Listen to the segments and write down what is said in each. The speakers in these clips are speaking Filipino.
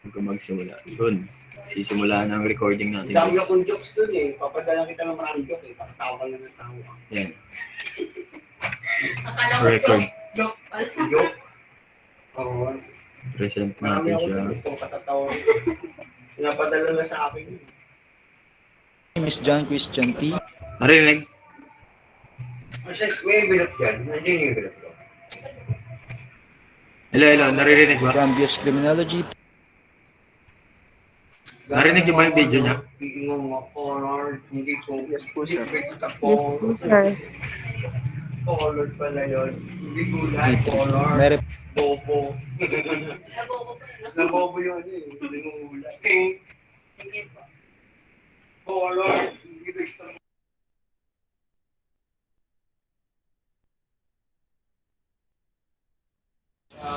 Kung magsimula. Yun. Sisimula ng recording natin. Dami akong jokes dun eh. Papadala kita ng maraming jokes eh. Pakatawa ka lang ng tawa. Yan. Record. Joke. Joke. Oo. Present Marami natin ako siya. dun. Gusto ko katatawa. Pinapadala na sa akin. My name is John Christian P. Narinig? May bilot yan. Nandiyan yung bilot ko. Hello. Naririnig ba? from BS Criminology. Narinig niyo ba yung video niya? Yes po, sir. Yes po, sir. Color pala yun. Hindi gulay, color. May Bobo. Nabobo yun eh. Hindi mo gulay. Pink. Color. Ibig sabihin.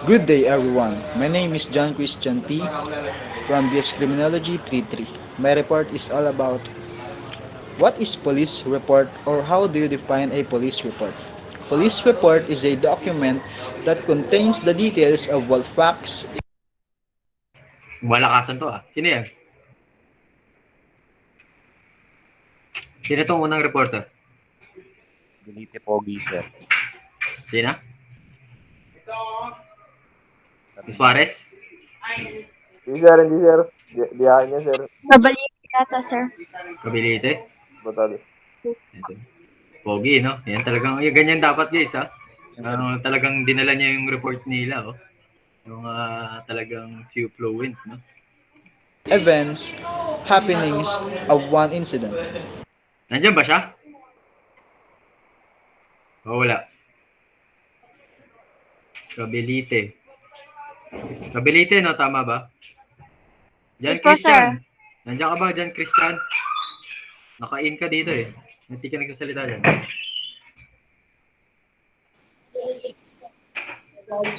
Good day, everyone. My name is John Christian P. from BS Criminology 33. My report is all about what is police report or how do you define a police report. Police report is a document that contains the details of all facts. Malakasan to ah. Sino yan? Sino itong unang reporter? Benite Pogi, sir. Sino? Suarez? Hindi, sir. Diyan niya, sir. Babalik yata, sir. Kabilite? Batali. Ito. Pogi, no? Yan talagang, yung ganyan dapat guys, ha? Talagang dinala niya yung report nila, oh. Yung talagang few fluent, no? Events, happenings of one incident. Nandiyan ba siya? O wala? Kabilite. Kabilite, no? Tama ba? Diyan, Yes po, Christian. Nandiyan ka ba dyan, Christian? Naka-in ka dito eh. Hindi ka nagsasalita dyan.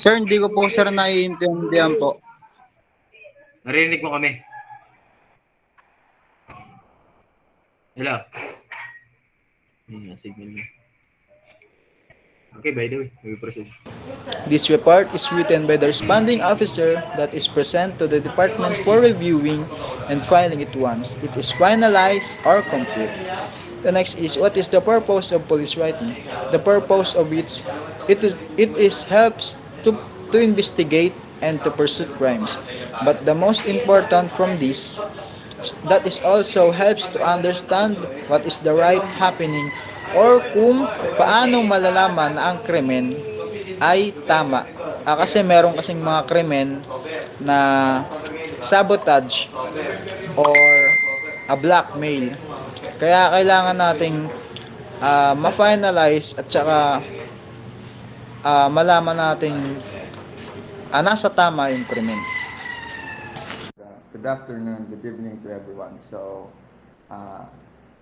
Sir, hindi ko po sir naiintindihan po. Narinig mo kami. Hello? Signal niya. Okay, by the way, we proceed. This report is written by the responding officer that is present to the department for reviewing and filing it once it is finalized or complete. The next is what is the purpose of police writing? The purpose of it is helps to investigate and to pursue crimes. But the most important from this that is also helps to understand what is the right happening or kung paano malalaman na ang krimen ay tama. Kasi meron kasing mga krimen na sabotage or a blackmail. Kaya kailangan nating ma-finalize at saka malaman natin nasa tama yung krimen. Good afternoon, good evening to everyone. So,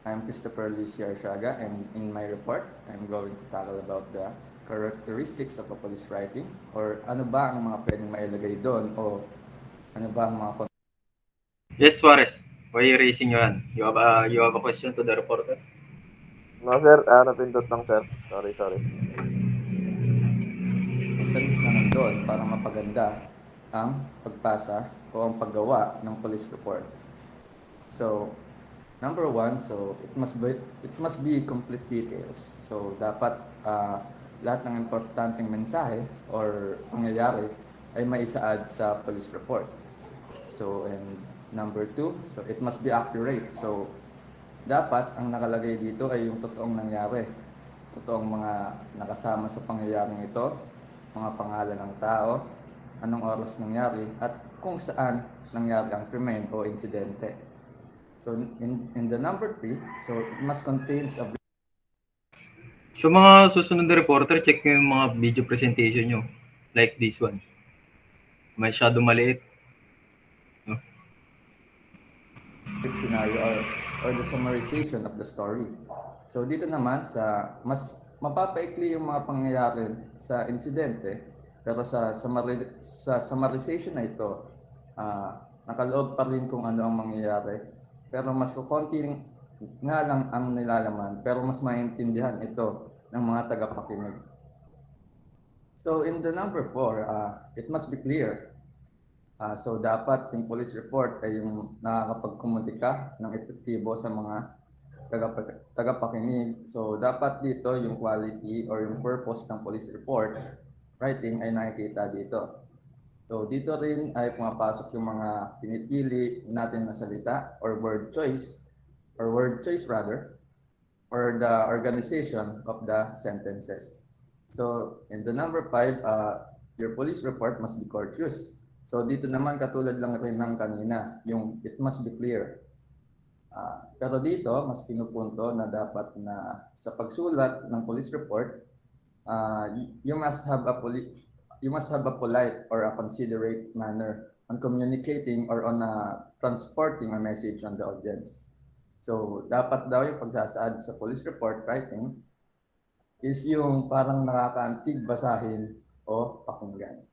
I'm Christopher Licia Arsiaga, and in my report, I'm going to tackle about the characteristics of a police writing, or ano ba ang mga pwedeng mailagay doon, o ano ba ang mga... Yes, Suarez. Why are you raising your hand? You have a question to the reporter? No, sir. Napindot lang, sir. Sorry. Internet na doon para mapaganda ang pagpasa o ang paggawa ng police report. So, number one, so it must be complete details. So dapat lahat ng importanteng mensahe or pangyayari ay maisaad sa police report. So and number two, so it must be accurate. So dapat ang nakalagay dito ay yung totoong nangyari. Totoong mga nakasama sa pangyayaring ito, mga pangalan ng tao, anong oras nangyari at kung saan nangyari ang krimen o insidente. So in the number 3, so it must contains a... So mga susunod na reporter, check nyo yung mga video presentation nyo. Like this one. Masyado maliit. No? Scenario or the summarization of the story. So dito naman sa mas mapapaikli yung mga pangyayari sa insidente, pero sa summarization na ito, nakaloob pa rin kung ano ang mangyayari. Pero mas kukunti nga lang ang nilalaman, pero mas maintindihan ito ng mga tagapakinig. So in the number 4, it must be clear. So dapat yung police report ay yung nakakapagkomunika ng epektibo sa mga tagapakinig. So dapat dito yung quality or yung purpose ng police report writing ay nakikita dito. So dito rin ay pumapasok yung mga pinipili natin na salita or word choice rather, or the organization of the sentences. So in the number 5, your police report must be courteous. So dito naman katulad lang rin ng kanina, yung it must be clear. Pero dito, mas pinupunto na dapat na sa pagsulat ng police report, you must have a polite or a considerate manner on communicating or on transporting a message on the audience. So dapat daw yung pagsasaad sa police report writing is yung parang nakakaantig basahin o pakinggan.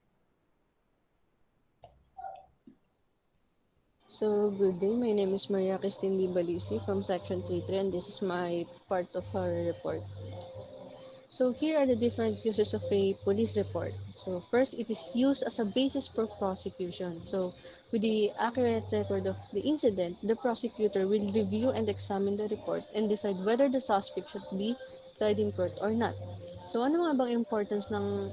So, good day. My name is Maria Christine Libalisi from Section 33, and this is my part of our report. So, here are the different uses of a police report. So, first, it is used as a basis for prosecution. So, with the accurate record of the incident, the prosecutor will review and examine the report and decide whether the suspect should be tried in court or not. So, ano nga bang importance ng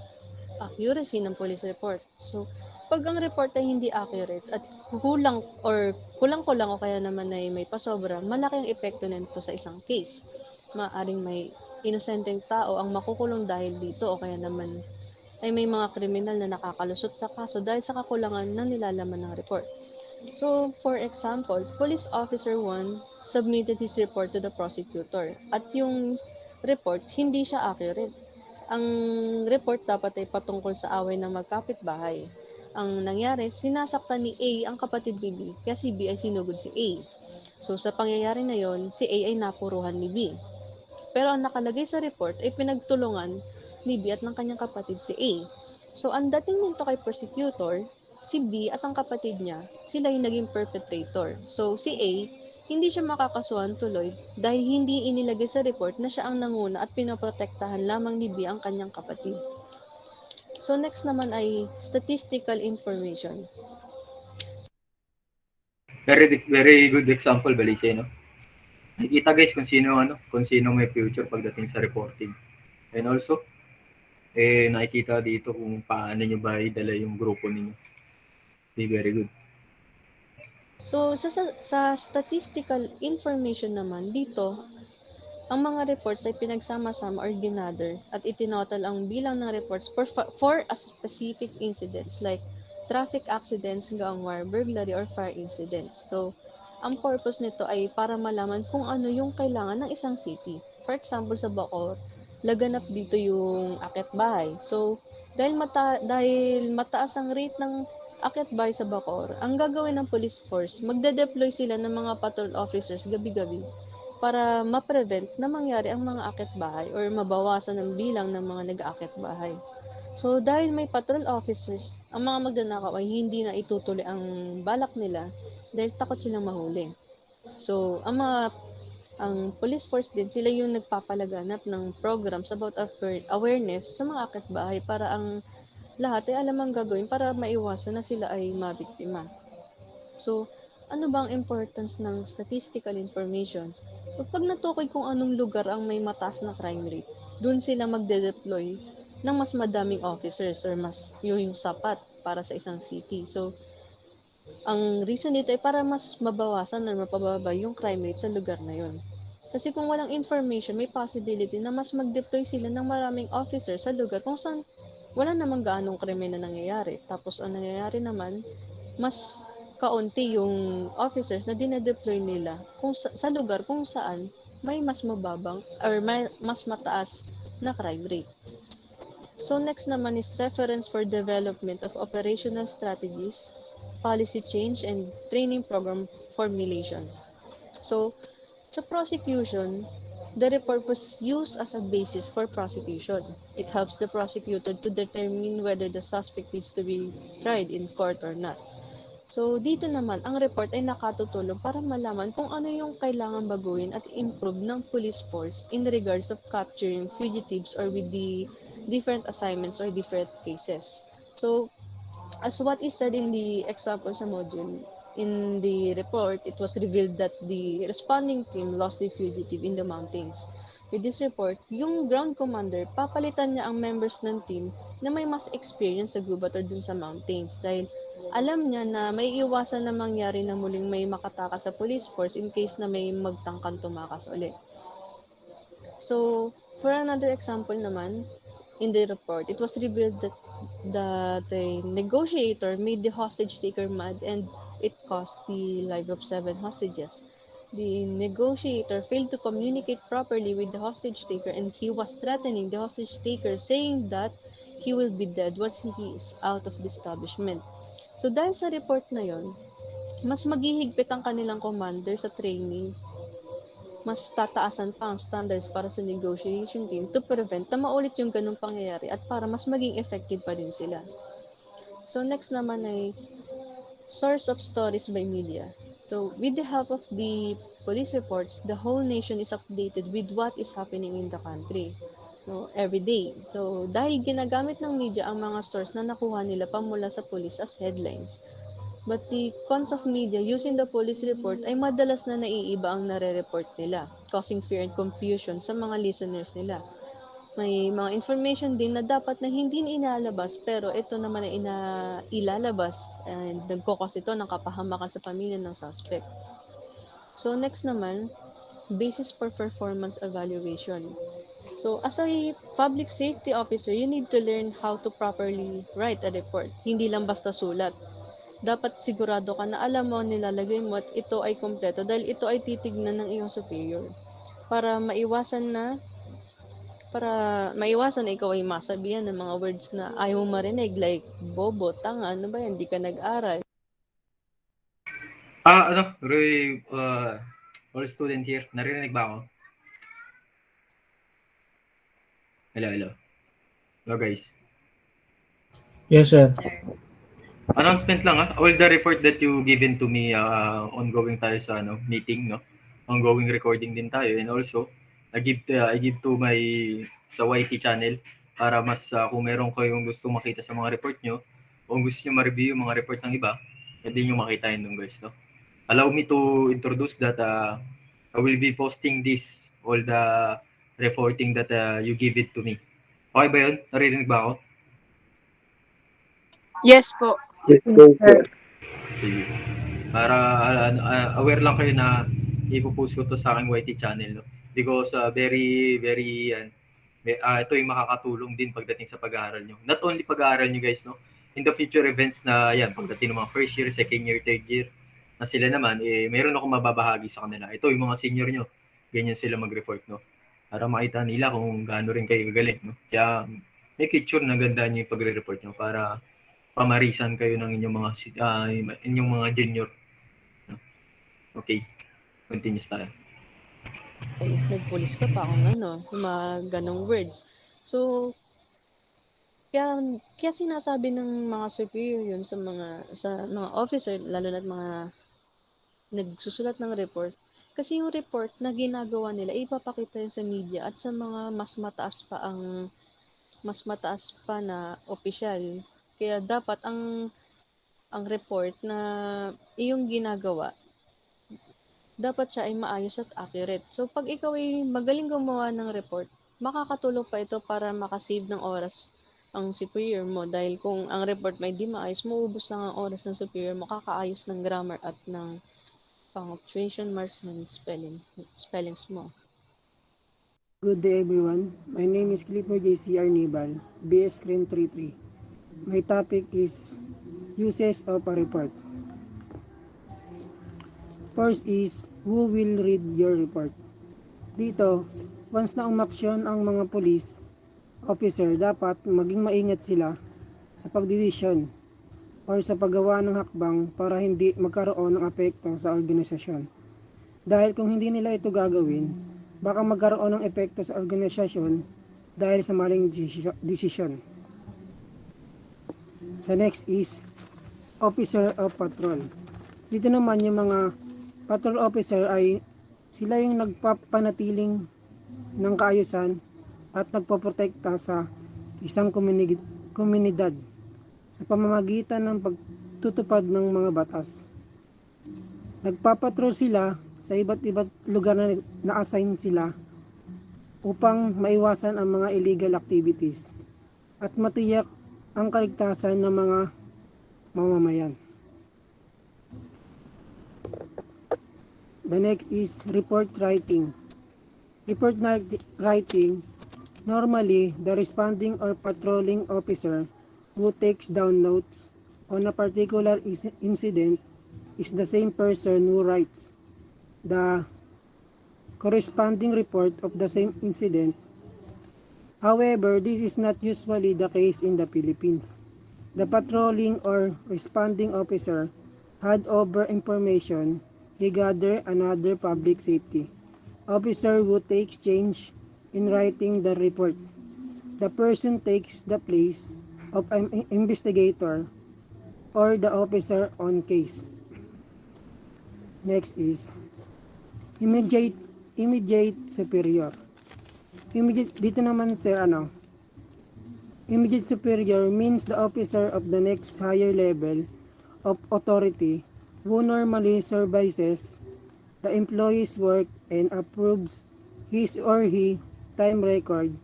accuracy ng police report? So, pag ang report ay hindi accurate at kulang-kulang o kaya naman ay may pasobra, malaki ang epekto nito sa isang case. Maaring may inosenteng tao ang makukulong dahil dito o kaya naman ay may mga kriminal na nakakalusot sa kaso dahil sa kakulangan ng nilalaman ng report. So, for example, Police Officer 1 submitted his report to the prosecutor at yung report hindi siya accurate. Ang report dapat ay patungkol sa away ng magkapitbahay. Ang nangyari, sinasaktan ni A ang kapatid ni B, kaya si B ay sinugod si A. So sa pangyayari na yon, si A ay napuruhan ni B. Pero ang nakalagay sa report ay pinagtulungan ni B at ng kanyang kapatid si A. So ang dating nito kay prosecutor, si B at ang kapatid niya, sila yung naging perpetrator. So si A, hindi siya makakasuhan tuloy dahil hindi inilagay sa report na siya ang nanguna at pinoprotektahan lamang ni B ang kanyang kapatid. So next naman ay statistical information. Very good example, Balise, no? Nakikita guys kung sino may future pagdating sa reporting. And also, nakikita dito kung paano nyo ba idala yung grupo ninyo. Very good. So sa statistical information naman dito, ang mga reports ay pinagsama-sama or ginather at itinotal ang bilang ng reports for a specific incidents like traffic accidents, gang war, burglary, or fire incidents. So, ang purpose nito ay para malaman kung ano yung kailangan ng isang city. For example, sa Bacoor, laganap dito yung akyat bahay. So, dahil mataas ang rate ng akyat bahay sa Bacoor, ang gagawin ng police force, magde-deploy sila ng mga patrol officers gabi-gabi para ma-prevent na mangyari ang mga akyat bahay or mabawasan ang bilang ng mga nag-aakyat bahay. So, dahil may patrol officers, ang mga magnanakaw ay hindi na itutuloy ang balak nila dahil takot silang mahuli. So, ang police force din, sila yung nagpapalaganap ng programs about awareness sa mga akyat bahay para ang lahat ay alam ang gagawin para maiwasan na sila ay mabiktima. So, ano ba ang importance ng statistical information? Pag natukoy kung anong lugar ang may mataas na crime rate, dun sila magde-deploy ng mas madaming officers or mas yung sapat para sa isang city. So, ang reason dito ay para mas mabawasan or mapababa yung crime rate sa lugar na yun. Kasi kung walang information, may possibility na mas mag-deploy sila ng maraming officers sa lugar kung saan wala namang gaanong krimen na nangyayari. Tapos ang nangyayari naman, mas kaunti yung officers na dinedeploy nila sa lugar kung saan may mas mababang or mas mataas na crime rate. So next naman is reference for development of operational strategies, policy change, and training program formulation. So sa prosecution, the report was used as a basis for prosecution. It helps the prosecutor to determine whether the suspect needs to be tried in court or not. So, dito naman, ang report ay nakatutulong para malaman kung ano yung kailangan baguhin at improve ng police force in regards of capturing fugitives or with the different assignments or different cases. So, As what is said in the example sa module, in the report, it was revealed that the responding team lost the fugitive in the mountains. With this report, yung ground commander, papalitan niya ang members ng team na may mas experience sa gubat or dun sa mountains dahil alam niya na may iwasan na mangyari na muling may makatakas sa police force in case na may magtangkang tumakas ulit. So, for another example naman, in the report, it was revealed that the negotiator made the hostage taker mad and it cost the life of 7 hostages. The negotiator failed to communicate properly with the hostage taker and he was threatening the hostage taker saying that he will be dead once he is out of the establishment. So dahil sa report na yon, mas maghihigpit ang kanilang commander sa training, mas tataasan pa ang standards para sa negotiation team to prevent na maulit yung ganung pangyayari at para mas maging effective pa din sila. So next naman ay source of stories by media. So with the help of the police reports, the whole nation is updated with what is happening in the country, no, every day. So dahil ginagamit ng media ang mga source na nakuha nila pa mula sa police as headlines. But the cons of media using the police report ay madalas na naiiba ang nare-report nila, causing fear and confusion sa mga listeners nila. May mga information din na dapat na hindi inalabas pero ito naman ay ilalabas and nagkukos ito ng kapahamakan sa pamilya ng suspect. So next naman, basis for performance evaluation. So as a public safety officer, you need to learn how to properly write a report. Hindi lang basta sulat. Dapat sigurado ka na alam mo ang nilalagay mo at ito ay kompleto dahil ito ay titignan ng iyong superior. Para maiwasan na ikaw ay masabihan ng mga words na ayaw mo marinig like bobo, tanga, ano ba yan, di ka nag-aral. Roy, all student here, narinig ba ako? Hello guys. Yes, sir. Announcement lang all the report that you given to me, ongoing tayo sa meeting, no? Ongoing recording din tayo, and also I give to my sa YT channel para mas kung meron kayong gusto makita sa mga report nyo, kung gusto nyo ma-review yung mga report ng iba, pwede nyo makita yun dun guys, no? Allow me to introduce that I will be posting this, all the reporting that you give it to me. Okay ba yun? Naririnig ba ako? Yes po. Sige. Para aware lang kayo na ipopost ko to sa aking YT channel, no? Because very ito yung makakatulong din pagdating sa pag-aaral nyo. Not only pag-aaral nyo guys, no? In the future events na yan, pagdating ng mga first year, second year, third year, na sila naman, meron akong mababahagi sa kanila. Ito yung mga senior nyo, ganyan sila mag-report, no? Para makita nila kung gaano rin kayo gagaling, no? Kaya make sure na ganda nyo yung pagre-report nyo para pamarisan kayo ng inyong mga junior. No? Okay, continuous tayo. Ay, nagpulis ka pa kung mga ganong words. So, kaya sinasabi ng mga superior yun sa mga officer, lalo na mga nagsusulat ng report, kasi yung report na ginagawa nila, ipapakita yun sa media at sa mga mas mataas pa na opisyal. Kaya dapat ang report na iyong ginagawa, dapat siya ay maayos at accurate. So, pag ikaw ay magaling gumawa ng report, makakatulong pa ito para makasave ng oras ang superior mo. Dahil kung ang report may di maayos, maubos lang ang oras ng superior mo, kakaayos ng grammar at ng punctuation marks and spellings mo. Good day everyone. My name is Clifford J.C. Arnibal, BS Crim 33. My topic is uses of a report. First is, who will read your report? Dito, once na umaksyon ang mga police officer, dapat maging maingat sila sa pagdesisyon or sa paggawa ng hakbang para hindi magkaroon ng epekto sa organisasyon. Dahil kung hindi nila ito gagawin, baka magkaroon ng epekto sa organisasyon dahil sa maling desisyon. So next is officer of patrol. Dito naman yung mga patrol officer ay sila yung nagpapanatiling ng kaayusan at nagpoprotekta sa isang komunidad sa pamamagitan ng pagtutupad ng mga batas. Nagpapatrol sila sa iba't iba't lugar na na-assign sila upang maiwasan ang mga illegal activities at matiyak ang kaligtasan ng mga mamamayan. The next is report writing. Report writing, normally the responding or patrolling officer who takes down notes on a particular incident is the same person who writes the corresponding report of the same incident. However, this is not usually the case in the Philippines. The patrolling or responding officer had over information he gathered another public safety officer who takes change in writing the report. The person takes the place of an investigator or the officer on case. Next is immediate superior. Dito naman sir immediate superior means the officer of the next higher level of authority who normally supervises the employee's work and approves his or her time record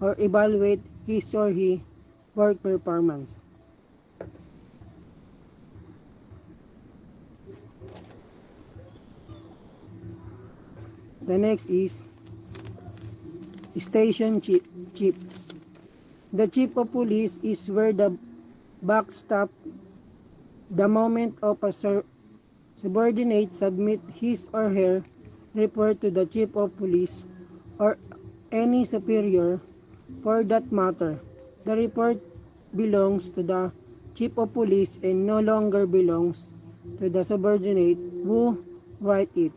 or evaluate his or her work performance. The next is station chief. The chief of police is where the buck stops the moment of a subordinate submit his or her report to the chief of police or any superior for that matter. The report belongs to the chief of police and no longer belongs to the subordinate who write it.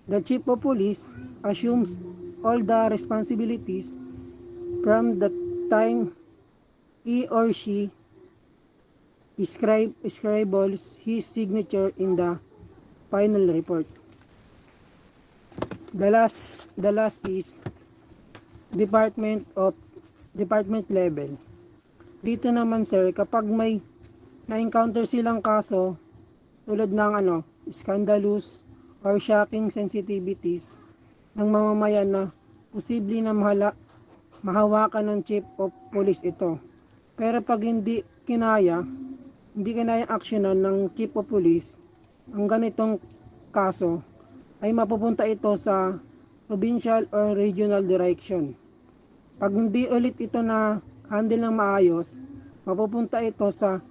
The chief of police assumes all the responsibilities from the time he or she scribbles his signature in the final report. The last is department level. Dito naman sir, kapag may na-encounter silang kaso tulad ng scandalous or shocking sensitivities ng mamamayan na posible na mahawakan ng chief of police ito. Pero pag hindi kinaya aksyonan ng chief of police ang ganitong kaso, ay mapupunta ito sa provincial or regional direction. Pag hindi ulit ito na handle ng maayos, mapupunta ito sa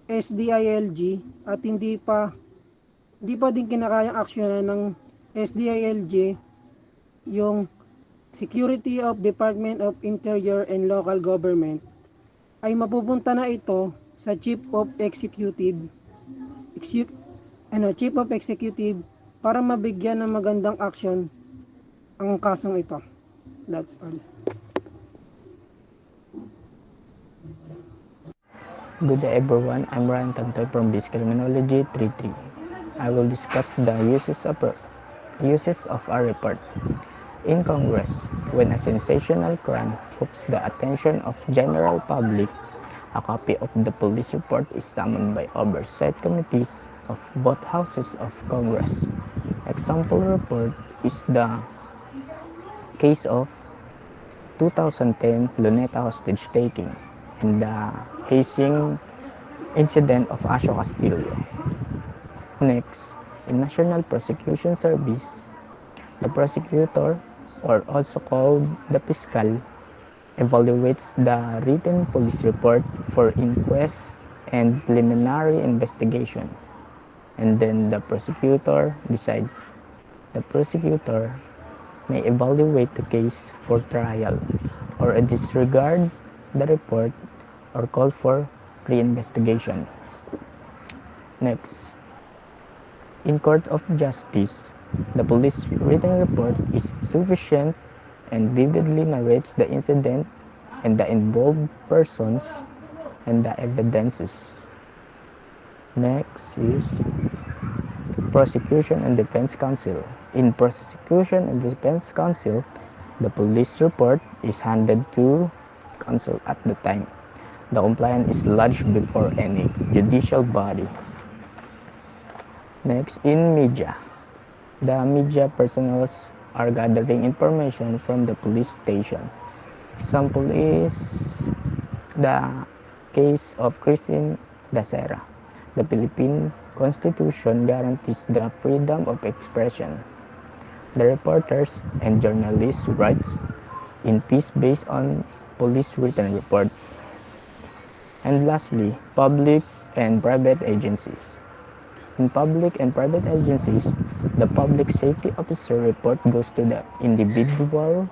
SDILG at hindi pa din kinakayang aksyonan ng SDILG yung Security of Department of Interior and Local Government, ay mapupunta na ito sa Chief of Executive para mabigyan ng magandang action ang kasong ito. That's all. Good day everyone, I'm Ryan Tantoy from Base Criminology 3.3. I will discuss the uses of our report. In Congress, when a sensational crime hooks the attention of general public, a copy of the police report is summoned by oversight committees of both houses of Congress. Example report is the case of 2010 Luneta hostage taking and the hazing incident of Asio Castillo. Next, in National Prosecution Service, the prosecutor, or also called the fiscal, evaluates the written police report for inquest and preliminary investigation, and then the prosecutor decides. The prosecutor may evaluate the case for trial or disregard the report or call for re-investigation. Next, in Court of Justice, the police written report is sufficient and vividly narrates the incident and the involved persons and the evidences. Next is Prosecution and Defense Counsel. In Prosecution and Defense Counsel, the police report is handed to counsel at the time. the complaint is lodged before any judicial body. Next, in media. The media personnel are gathering information from the police station. Example is the case of Christine Dacera. The Philippine Constitution guarantees the freedom of expression. The reporters and journalists writes in piece based on police written report. And lastly, public and private agencies. In public and private agencies, the public safety officer report goes to the individual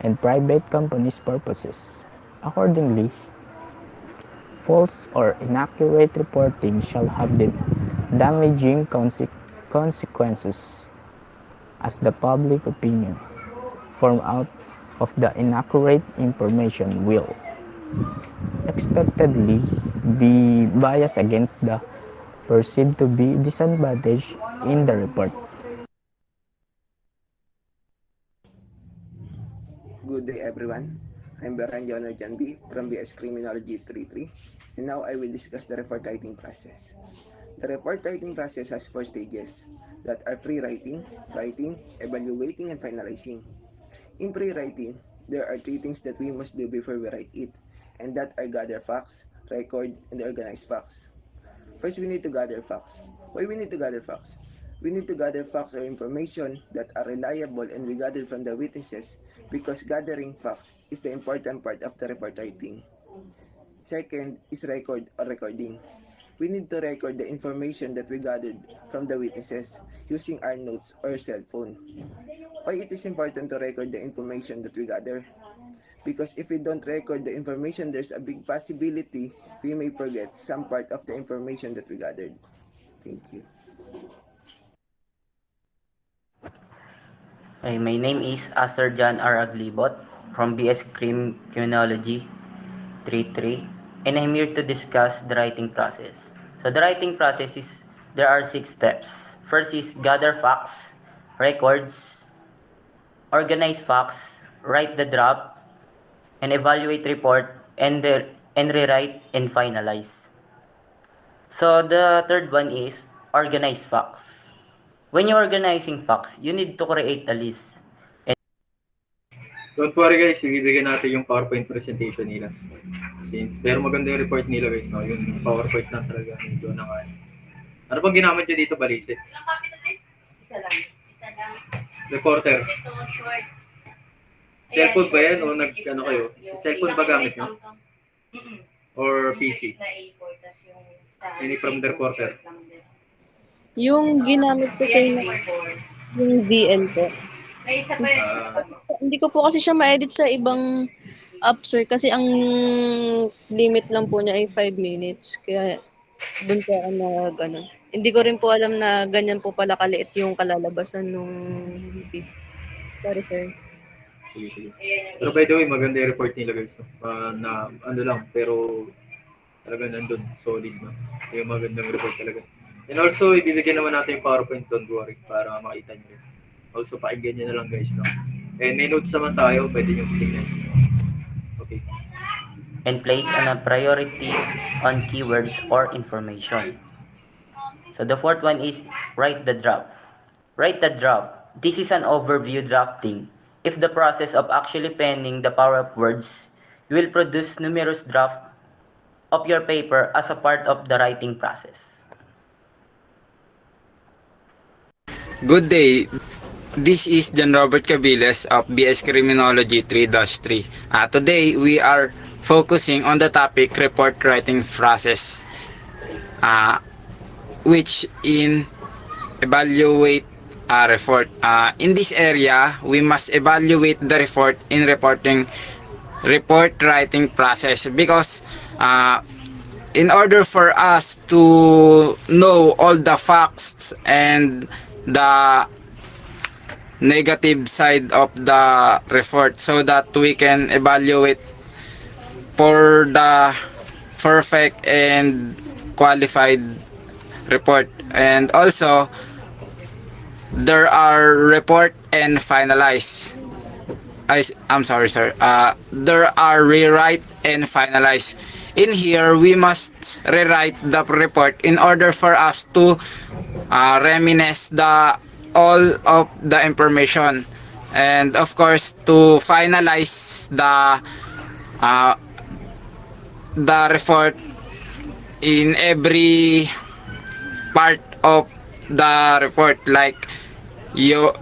and private companies' purposes. Accordingly, false or inaccurate reporting shall have the damaging consequences as the public opinion formed out of the inaccurate information will expectedly be biased against the perceived to be disadvantaged in the report. Good day everyone. I'm Beran Jonah Janbi from BS Criminology 33, and now I will discuss the report writing process. The report writing process has 4 stages that are pre-writing, writing, evaluating, and finalizing. In pre-writing, there are 3 things that we must do before we write it, and that are gather facts, record, and organize facts. First, we need to gather facts. Why we need to gather facts? We need to gather facts or information that are reliable and we gather from the witnesses because gathering facts is the important part of the report writing. Second is record or recording. We need to record the information that we gathered from the witnesses using our notes or cell phone. Why it is important to record the information that we gather? Because if we don't record the information, there's a big possibility we may forget some part of the information that we gathered. Thank you. Hi, my name is Astor John R. Aglibot from BS Criminology 33, and I'm here to discuss the writing process. So the writing process is, there are 6 steps. First is gather facts, records, organize facts, write the draft, and evaluate report, and rewrite and finalize. So the third one is organize facts. When you're organizing facts, you need to create a list. Don't worry guys, ibibigyan natin yung PowerPoint presentation nila. Pero maganda yung report nila guys, no? Yung PowerPoint na talaga. Doon na nga. Ano bang ginamit nyo dito, Balise? Isa lang. Reporter. Ito, short. Cellphone ba yan o ano kayo? Sa cellphone ba gamit nyo? Or PC? Any from the reporter? Yung ginamit ko sa yung VL po. May isa pa Hindi ko po kasi siya ma-edit sa ibang app, sir. Kasi ang limit lang po niya ay 5 minutes. Kaya doon po ako ano. Hindi ko rin po alam na ganyan po pala kaliit yung kalalabasan nung video. Sorry, sir. Sige. Pero by the way, maganda yung report nila guys. No? Na ano lang, pero talaga nandun, solid na. Yung magandang report talaga. And also, ibibigyan naman natin yung PowerPoint, don't worry, para makita nyo. Also, pakinggan nyo na lang guys. No? And may notes naman tayo, pwede nyo tingnan. Okay. And place on a priority on keywords or information. So the fourth one is write the draft. Write the draft. This is an overview drafting. If the process of actually penning the power of words, you will produce numerous drafts of your paper as a part of the writing process. Good day. This is John Robert Cabiles of BS Criminology 3-3. Today we are focusing on the topic report writing process, which in evaluate a report. In this area, we must evaluate the report in report writing process because in order for us to know all the facts and the negative side of the report so that we can evaluate for the perfect and qualified report. And also there are report and finalize. I'm sorry sir. There are rewrite and finalize. In here, we must rewrite the report in order for us to reminisce the all of the information, and of course to finalize uh, the report in every part of the report, like you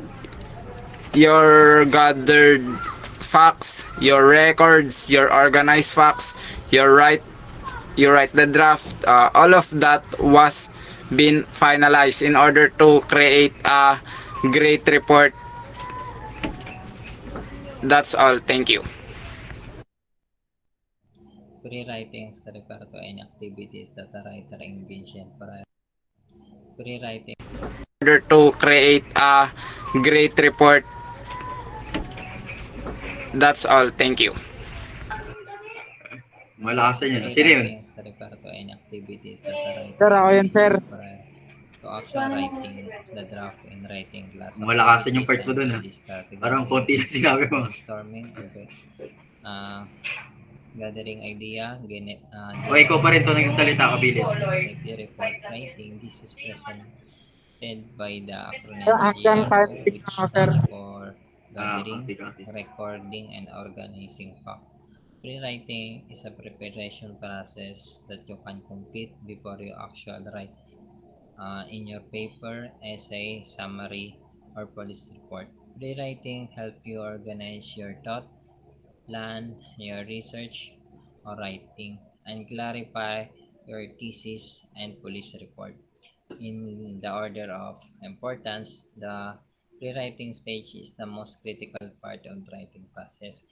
your gathered facts, your records, your organized facts, you write the draft, all of that was been finalized in order to create a great report. That's all. Thank you. Pre-writings refer to any activities that a writer engaged in prior. Pre-writing In order to create a great report. That's all. Thank you. Malakasan yun. Sino yun? Pre-writings refer to any activities that a writer Sir, ako yun, sir. engaged in prior to actual writing of the draft in writing class. Malakasan yung part mo dun, ha? Parang konti lang sinabi mo. Brainstorming, okay. Gathering idea, O ikaw pa rin to nagsasalita, Kabilis. safety report writing. This is presented by the acronym action GRO, part which stands for gathering, copy. recording, and organizing fact. Pre-writing is a preparation process that you can complete before you actually write in your paper, essay, summary, or police report. Pre-writing helps you organize your thought, plan your research or writing, and clarify your thesis and police report. In the order of importance, the pre-writing stage is the most critical part of the writing process.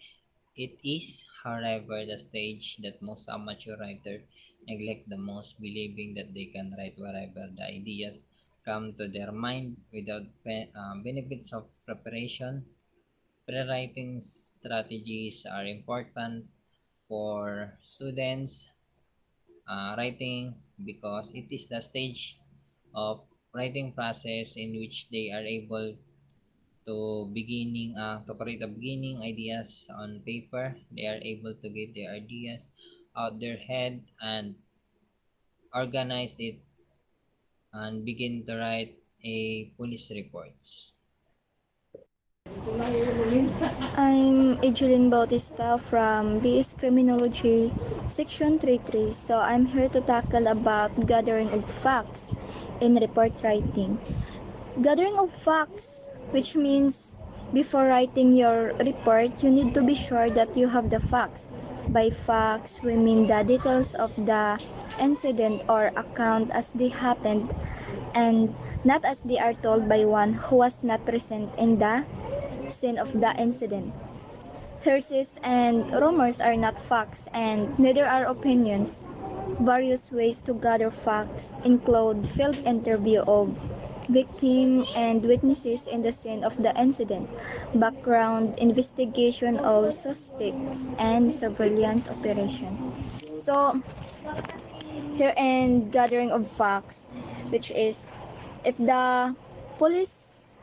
It is, however, the stage that most amateur writers neglect the most, believing that they can write wherever the ideas come to their mind without benefits of preparation. Pre-writing strategies are important for students writing because it is the stage of writing process in which they are able to create the beginning ideas on paper. They are able to get their ideas out their head and organize it and begin to write a police reports. I'm Ejeline Bautista from BS Criminology, Section 33. So I'm here to tackle about gathering of facts in report writing. Gathering of facts, which means before writing your report, you need to be sure that you have the facts. By facts, we mean the details of the incident or account as they happened and not as they are told by one who was not present in the scene of the incident. Hearsays and rumors are not facts and neither are opinions. Various ways to gather facts include field interview of victim and witnesses in the scene of the incident, background investigation of suspects, and surveillance operation. So, here in gathering of facts, which is if the police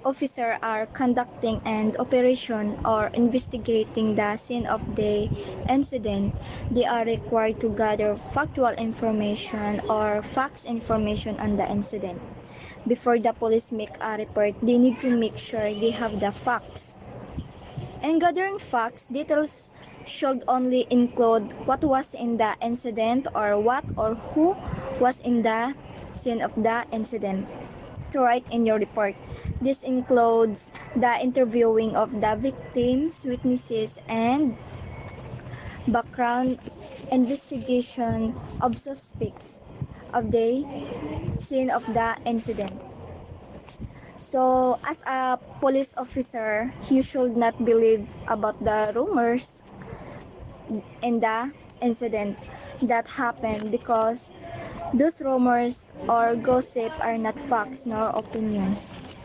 officer are conducting an operation or investigating the scene of the incident, they are required to gather factual information or facts information on the incident. Before the police make a report, they need to make sure they have the facts. In gathering facts, details should only include what was in the incident or what or who was in the scene of the incident to write in your report. This includes the interviewing of the victims, witnesses, and background investigation of suspects of the scene of the incident. So, as a police officer, you should not believe about the rumors in the incident that happened because those rumors or gossip are not facts nor opinions.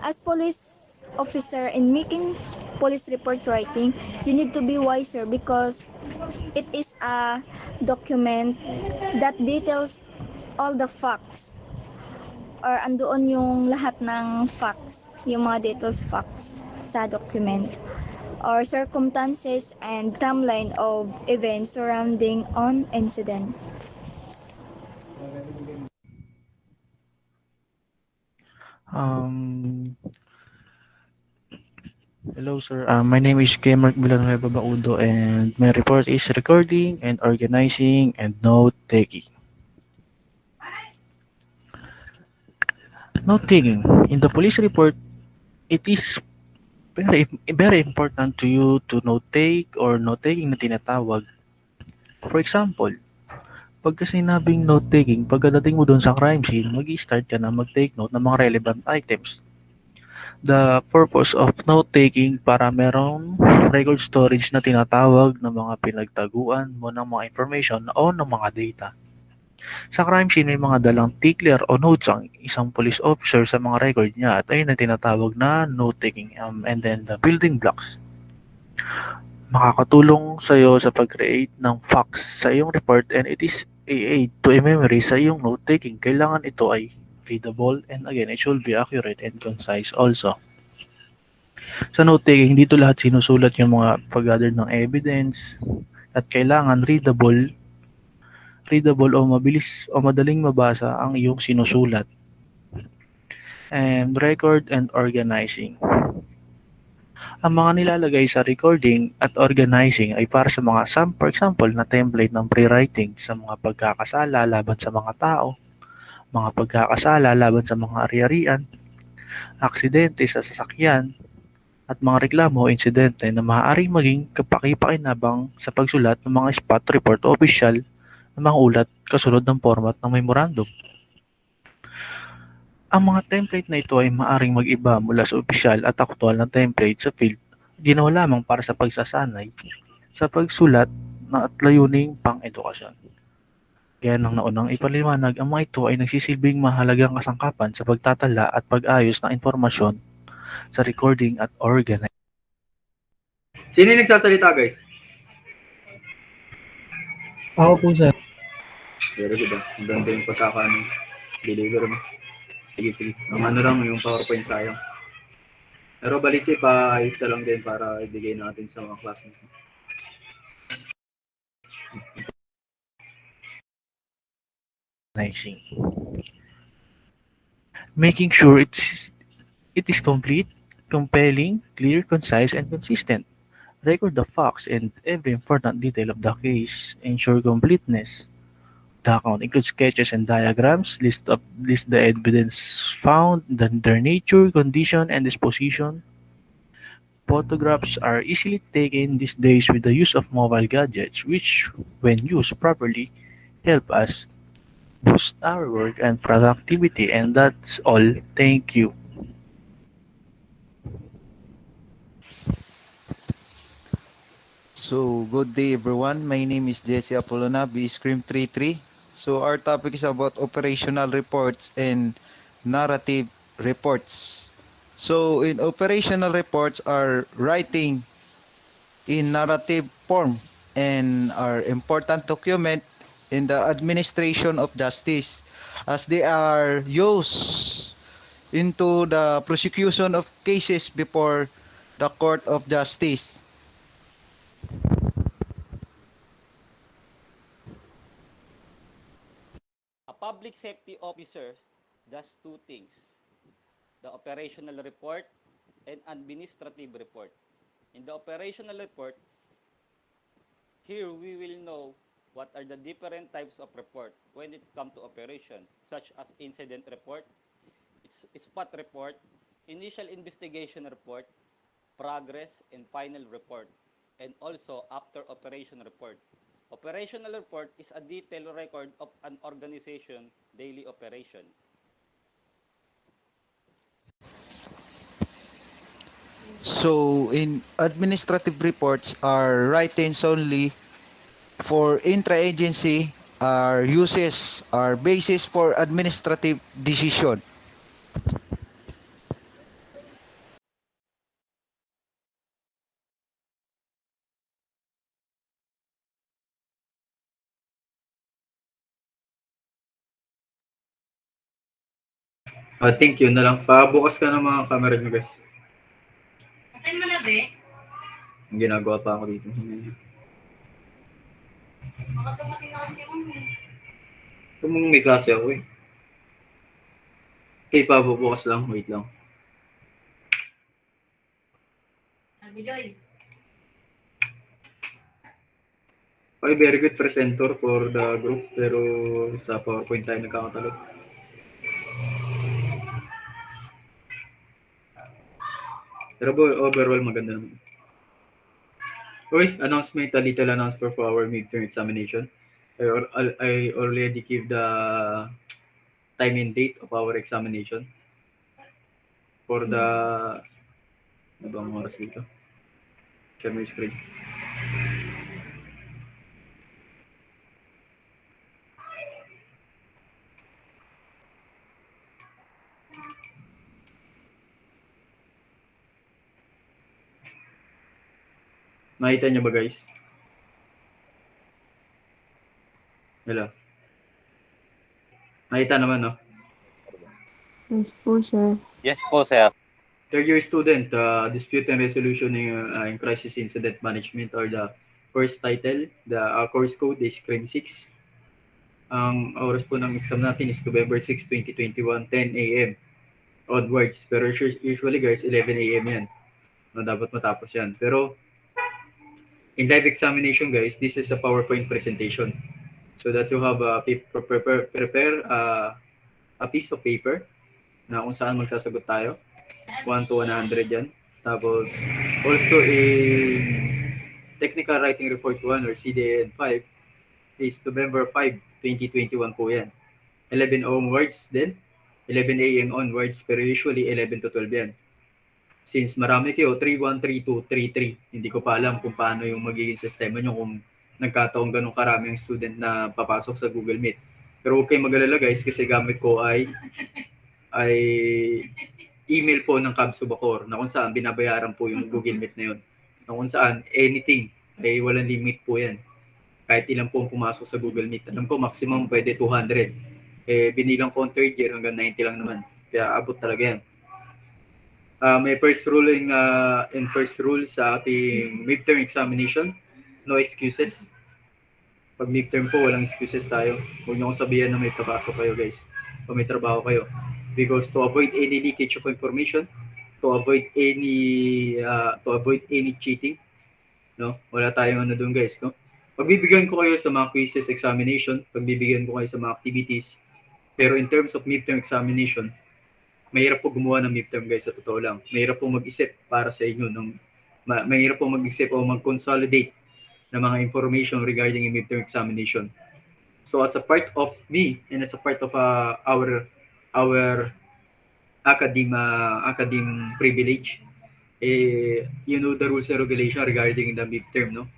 As police officer in making police report writing, you need to be wiser because it is a document that details all the facts or andoon yung lahat ng facts, yung mga detailed facts sa document. or circumstances and timeline of events surrounding an incident. Um, Hello, sir. My name is Kemark Villanueva Baudo, and my report is recording and organizing and note taking. Note taking. In the police report, it is very important to you to note take or note taking na tinatawag. For example, pagka sinabing note taking, pagkadating mo doon sa crime scene, mag-start ka na mag-take note ng mga relevant items. The purpose of note-taking para merong record storage na tinatawag ng mga pinagtaguan mo ng mga information o ng mga data. Sa crime scene, may mga dalang tickler o notes ang isang police officer sa mga record niya at ayun ang tinatawag na note-taking. And then the building blocks. Makakatulong sa iyo sa pag-create ng facts sa iyong report and it is a aid to a memory sa iyong note-taking. Kailangan ito ay readable and again, it should be accurate and concise also. Sa note-taking, dito lahat sinusulat yung mga pag-gather ng evidence at kailangan readable o mabilis o madaling mabasa ang iyong sinusulat. And record and organizing. Ang mga nilalagay sa recording at organizing ay para sa mga for example na template ng pre-writing sa mga pagkakasala laban sa mga tao, mga pagkakasala laban sa mga ari-arian, aksidente sa sasakyan, at mga reklamo o insidente na maaaring maging kapaki-pakinabang sa pagsulat ng mga spot report o opisyal na mga ulat kasunod ng format ng memorandum. Ang mga template na ito ay maaaring mag-iba mula sa opisyal at aktual na template sa field, ginawa lamang para sa pagsasanay sa pagsulat na at layuning pang-edukasyon. Kaya nang naunang ipaliwanag, ang mga ito ay nagsisilbing mahalagang kasangkapan sa pagtatala at pag-ayos ng informasyon sa recording at organizing. Sino yung nagsasalita, guys? Ako po, sir. Very good. Ang ganda yung deliver mo. Sige. Ang ano lang, yung PowerPoint sayang. Pero balisi pa, ayos na lang din para ibigay natin sa mga classmates. Making sure it is complete, compelling, clear, concise, and consistent. Record the facts and every important detail of the case. Ensure completeness. The account includes sketches and diagrams, list the evidence found, their nature, condition, and disposition. Photographs are easily taken these days with the use of mobile gadgets, which, when used properly, help us boost our work and productivity. And that's all. Thank you. So, good day everyone. My name is Jesse Apolona, B-Scream 33. So, our topic is about operational reports and narrative reports. So, in operational reports are writing in narrative form and are important document in the administration of justice as they are used into the prosecution of cases before the court of justice. A public safety officer does two things: the operational report and administrative report. In the operational report, here we will know what are the different types of report when it comes to operation, such as incident report, spot report, initial investigation report, progress and final report, and also after operation report. Operational report is a detailed record of an organization daily operation. So, in administrative reports are writings only for intra-agency are uses are basis for administrative decision. Thank you na lang. Pabukas ka ng mga camera nyo, guys. Asan mo na, be? Ang ginagawa pa ako dito. Tumong may klase ako eh. Okay pa, bubukas lang. Wait lang. Okay, very good presenter for the group, pero sa PowerPoint tayo nagkakatalog. Pero overall, maganda naman. Okay, announcement, a little announcement for our midterm examination. I already give the time and date of our examination. For the... Ano bang oras dito? Share my screen. Nakita niyo ba guys? Hello? Nakita naman, no? Yes po, sir. Yes po, sir. Third year student, dispute and resolution in crisis incident management, or the first title. The course code is CRIM 6. Ang oras po ng exam natin is November 6, 2021, 10 a.m. onwards. Pero usually guys, 11 a.m. yan. No, dapat matapos yan. Pero in live examination guys, this is a PowerPoint presentation. So that you have prepare a piece of paper na kung saan magsasagot tayo. 1 to 100 yan. Tapos also in Technical Writing Report 1 or CDN 5 is November 5, 2021 po yan. 11 onwards din. 11 a.m. onwards, pero usually 11 to 12 yan. Since marami kayo, 3-1, 3-2, 3-3, hindi ko pa alam kung paano yung magiging sistema nyo kung nagkataong ganun karaming student na papasok sa Google Meet. Pero huwag kayong mag-alala guys, kasi gamit ko ay email po ng Cab Subacor na kung saan binabayaran po yung Google Meet na yun. Na kung saan anything ay walang limit po yan. Kahit ilan po pumasok sa Google Meet. Alam ko maximum pwede 200. Binilang ko third year hanggang 90 lang naman. Kaya abot talaga yan. May first rule sa ating midterm examination. No excuses. Pag midterm po, walang excuses tayo. Huwag niyo akong sabihan na may papasok kayo guys. O may trabaho kayo. Because to avoid any leakage of information, to avoid any cheating, no? Wala tayong ano doon guys, no? Pagbibigyan ko kayo sa mga quizzes examination, pagbibigyan ko kayo sa mga activities. Pero in terms of midterm examination, mahirap po gumawa ng midterm guys, sa totoo lang. Mahirap po mag-isip para sa inyo. Mahirap po mag-isip o mag-consolidate ng mga information regarding in midterm examination. So as a part of me and as a part of our academe privilege, you know the rules and regulation regarding the midterm, no?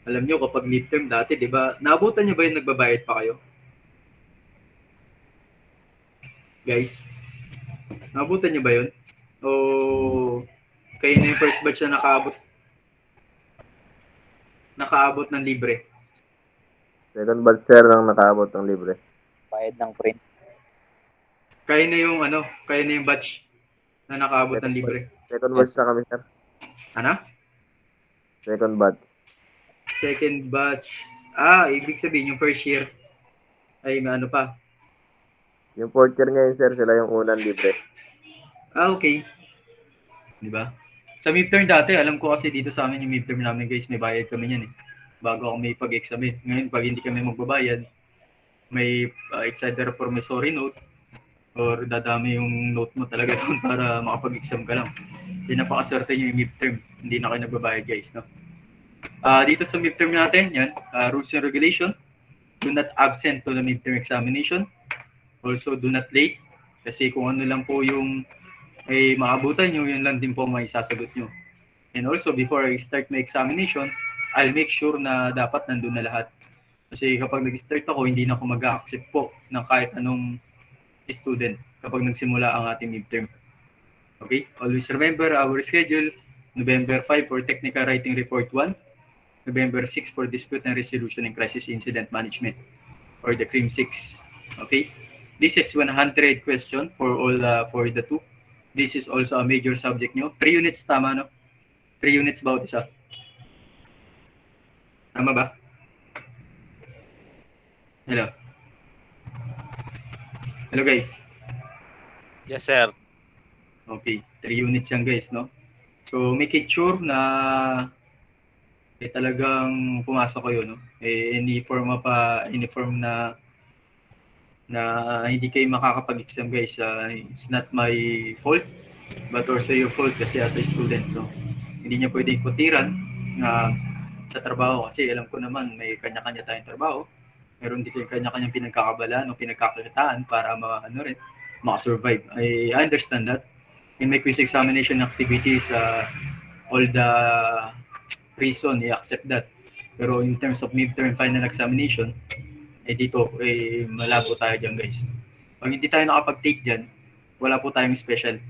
Alam nyo kapag midterm dati, di ba, naabutan nyo ba yung nagbabayad pa kayo? Guys, naabutan nyo ba yun? O kayo na yung first batch na nakaabot ng libre? Second batch sir lang nakaabot ng libre. Bayad ng print. Kayo na yung batch na nakaabot ng libre. Second batch na kami sir. Ano? Second batch. Second batch. Ibig sabihin yung first year ay may ano pa. Yung fourth year ngayon sir, sila yung unang libre. Okay. Di ba? Sa midterm dati, alam ko kasi dito sa amin yung midterm namin guys, may bayad kami yan eh. Bago ako may pag-examine. Ngayon, pag hindi kami magbabayad, may it's either a promissory note or dadami yung note mo talaga doon para makapag-exam ka lang. Hindi napakaswerte nyo yung midterm. Hindi na kayo nagbabayad guys, no? Dito sa midterm natin, yan, rules and regulation. Do not absent to the midterm examination. Also, do not late. Kasi kung ano lang po yung maabutan nyo, yun lang din po may sasagot nyo. And also, before I start my examination, I'll make sure na dapat nandun na lahat. Kasi kapag nag-start ako, hindi na ako mag-accept po ng kahit anong student kapag nagsimula ang ating midterm. Okay? Always remember our schedule. November 5 for Technical Writing Report 1. November 6 for Dispute and Resolution and Crisis Incident Management, or the CRIM 6. Okay? This is 100 question for all for the two. This is also a major subject nyo. 3 units tama, no? 3 units bawat isa. Tama ba? Hello? Hello guys? Yes, sir. Okay, 3 units yan guys, no? So make it sure na talagang pumasok kayo, no? Any form na hindi kayo makakapag-exam guys. It's not my fault, but also your fault kasi as a student, no? Hindi niya pwedeng kutiran na sa trabaho kasi alam ko naman may kanya-kanya tayong trabaho. Meron din kanya-kanyang pinagkakabalaan o pinagkakitaan para makasurvive. I understand that. In my quiz examination activities, all the reason, I accept that. Pero in terms of midterm final examination, dito, malabo tayo dyan guys. Pag hindi tayo nakapag-take dyan, wala po tayong special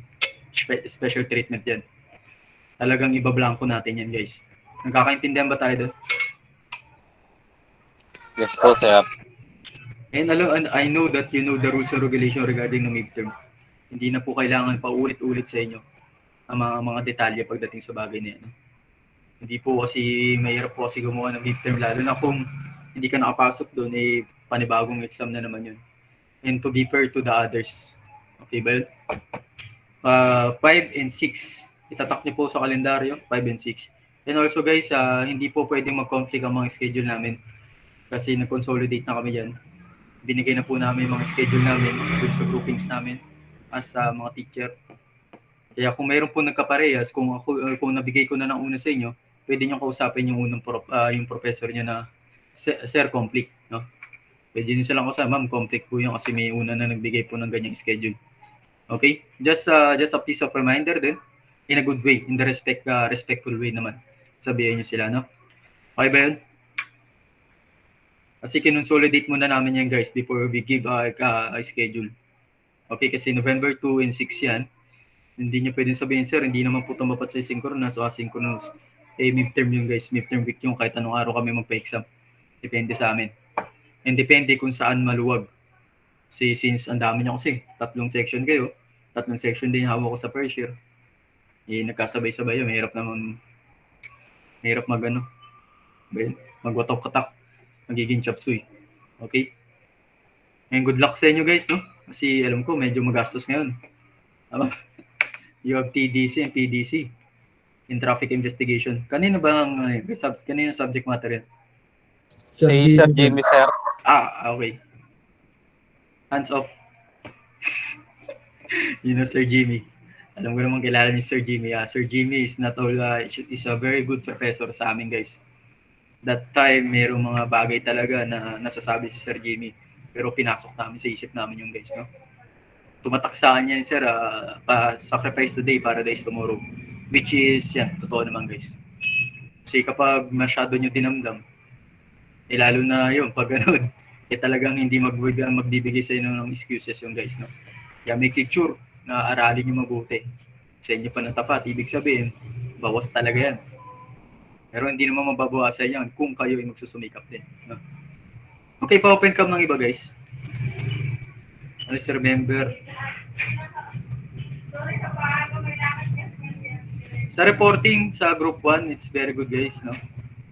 treatment dyan. Talagang ibablanko natin yan guys. Nagkakaintindihan ba tayo doon? Yes po, sir. And I know that you know the rules and regulation regarding the midterm. Hindi na po kailangan pa ulit-ulit sa inyo ang mga detalye pagdating sa bagay na yan. Hindi po kasi mahirap po kasi gumawa ng midterm, lalo na kung hindi ka nakapasok doon, panibagong exam na naman yun. And to be fair to the others. Okay ba yun? 5 and 6. Itatak niyo po sa kalendaryo, 5 and 6. And also guys, hindi po pwedeng mag-conflict ang mga schedule namin. Kasi nag-consolidate na kami dyan. Binigay na po namin yung mga schedule namin dun sa groupings namin as mga teacher. Kaya kung mayroon po nagkaparehas, kung nabigay ko na ng una sa inyo, pwede niyo kausapin yung unang yung professor niyo na sir, conflict, no? Pwede niyo silang kausapin, ma'am, conflict po yung kasi may una na nagbigay po ng ganyang schedule. Okay? Just a piece of reminder din, in a good way, in the respectful way naman. Sabihin niyo sila, no? Okay ba yun? Kasi kinonsolidate muna namin yan guys before we give a schedule. Okay, kasi November 2 and 6 yan. Hindi niyo pwedeng sabihin, sir, hindi naman po tumapat sa synchronous o asynchronous. Midterm yun guys, midterm week yung kahit anong araw kami magpa-exam. Depende sa amin. And depende kung saan maluwag. Kasi since ang dami niyo kasi, 3 section kayo, 3 section din hawak ko sa first year. Nagkasabay-sabay yun, mahirap magwatok-katak. Magiging chop suey. Okay? And good luck sa inyo guys, no? Kasi alam ko medyo magastos ngayon. You have TDC and PDC in traffic investigation. Kanino ba ang kanino subject matter yan? Si Sir Jimmy, sir. Okay. Hands off. You know Sir Jimmy. Alam ko naman kilala ni Sir Jimmy. Sir Jimmy is not all is a very good professor sa amin guys. That time, mayroong mga bagay talaga na nasasabi si Sir Jimmy. Pero pinasok namin sa isip namin yung guys, no? Tumatak sa kanya, sir, sacrifice today, paradise tomorrow. Which is, yan, totoo naman guys. Kasi kapag masyado nyo dinamdam, lalo na yun, pag ganun, talagang hindi magbibigay sa inyo ng excuses yung guys, no? Kaya make it sure na aralin nyo mabuti. Sa inyo pa natapat, ibig sabihin, bawas talaga yan. Pero hindi naman mababawasan yan kung kayo ay magsusumikap din. No? Okay, pa-open cam ng iba guys. Let's remember. Sa reporting sa group 1, it's very good guys. No?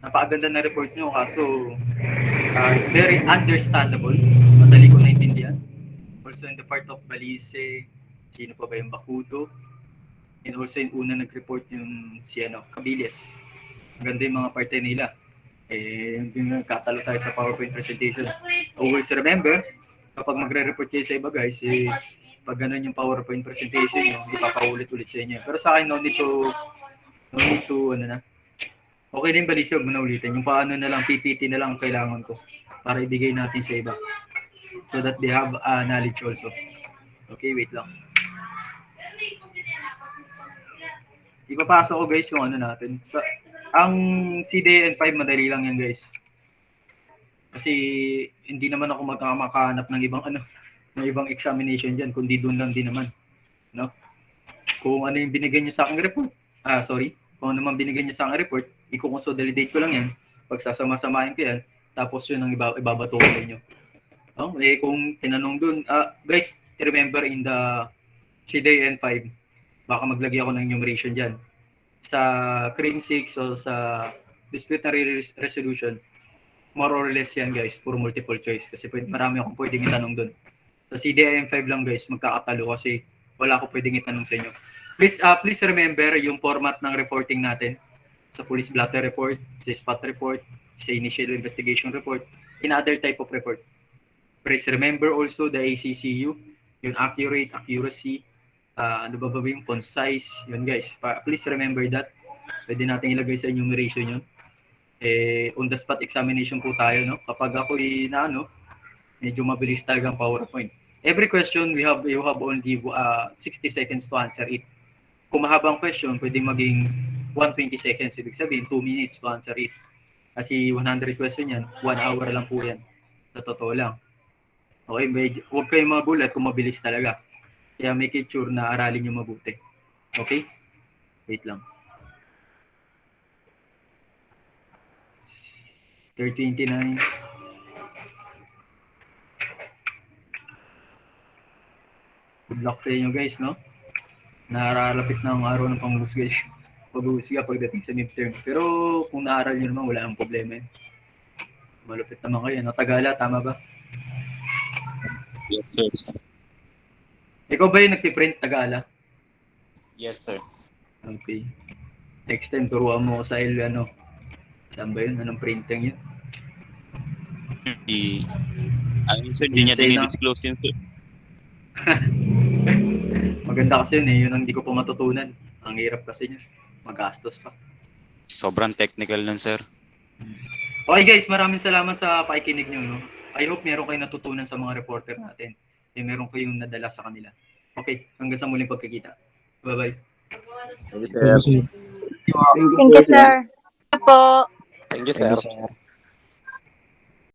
Napakaganda na report nyo kaso it's very understandable. Madali ko naintindihan. Also in the part of Balise, sino pa ba yung Bakudo? And also yung una nag-report yung si Cabiles. Maganda yung mga parte nila. Katalo tayo sa PowerPoint presentation. Always remember, kapag magre-report kayo sa iba guys, pag ganun yung PowerPoint presentation nyo, ipapaulit-ulit sa inyo. Pero sa akin, no need to, okay din Balise, huwag mo na ulitin. Yung paano na lang, PPT na lang ang kailangan ko para ibigay natin sa iba. So that they have knowledge also. Okay, wait lang. Ipapasok ko guys yung natin. Ang CDN 5 madali lang yan guys. Kasi hindi naman ako makahanap ng ibang examination diyan kundi doon lang din naman, no? Kung ano yung binigay niyo sa aking report. Kung ano man binigay niyo sa aking report, i-consolidate ko lang yan. Pagsasama-samahin ko yan, tapos yun ang ibabato ko sa inyo. No? Kung tinanong doon, guys, remember in the CDN 5, baka maglagay ako ng enumeration diyan. Sa CRIM 6 o sa dispute resolution, more or less yan guys, puro multiple choice. Kasi marami akong pwedeng itanong doon. Sa CDIM 5 lang guys, magkakatalo kasi wala ako pwedeng itanong sa inyo. Please remember yung format ng reporting natin sa police blotter report, sa spot report, sa initial investigation report, in other type of report. Please remember also the ACCU, yung accurate, accuracy, ano ba yung concise, yun guys. Please remember that. Pwede natin ilagay sa enumeration yun. On the spot examination po tayo, no? Kapag ako medyo mabilis talagang PowerPoint. Every question you have only 60 seconds to answer it. Kung mahabang question, pwede maging 120 seconds, ibig sabihin 2 minutes to answer it. Kasi 100 question yan, 1 hour lang po yan. Sa totoo lang. Okay, huwag kayong magulat kung mabilis talaga. Kaya make it sure na aralin nyo mabuti. Okay? Wait lang. 329. Good luck sa inyo guys, no? Nararapit na ang araw ng panghuhus guys. Pag-uusga pagdating sa midterm. Pero kung naaral nyo naman, wala nang problema yun. Malupit naman kayo, no? Tagala, tama ba? Yes, sir. Ikaw ba yung nagpiprint Tagala? Yes, sir. Okay. Next time, turuan mo ko sa saan ba yun? Anong printing yun? Sir, di niya dinidisclose yun, sir. Maganda kasi yun yun ang hindi ko pa matutunan. Ang hirap kasi yun. Magastos pa. Sobrang technical nun, sir. Okay guys, maraming salamat sa pakikinig nyo. No? I hope meron kayong natutunan sa mga reporter natin. Meron kayong nadala sa kanila. Okay, hanggang sa muling pagkikita. Bye-bye. Thank you, sir. Thank you, sir. Thank you, sir.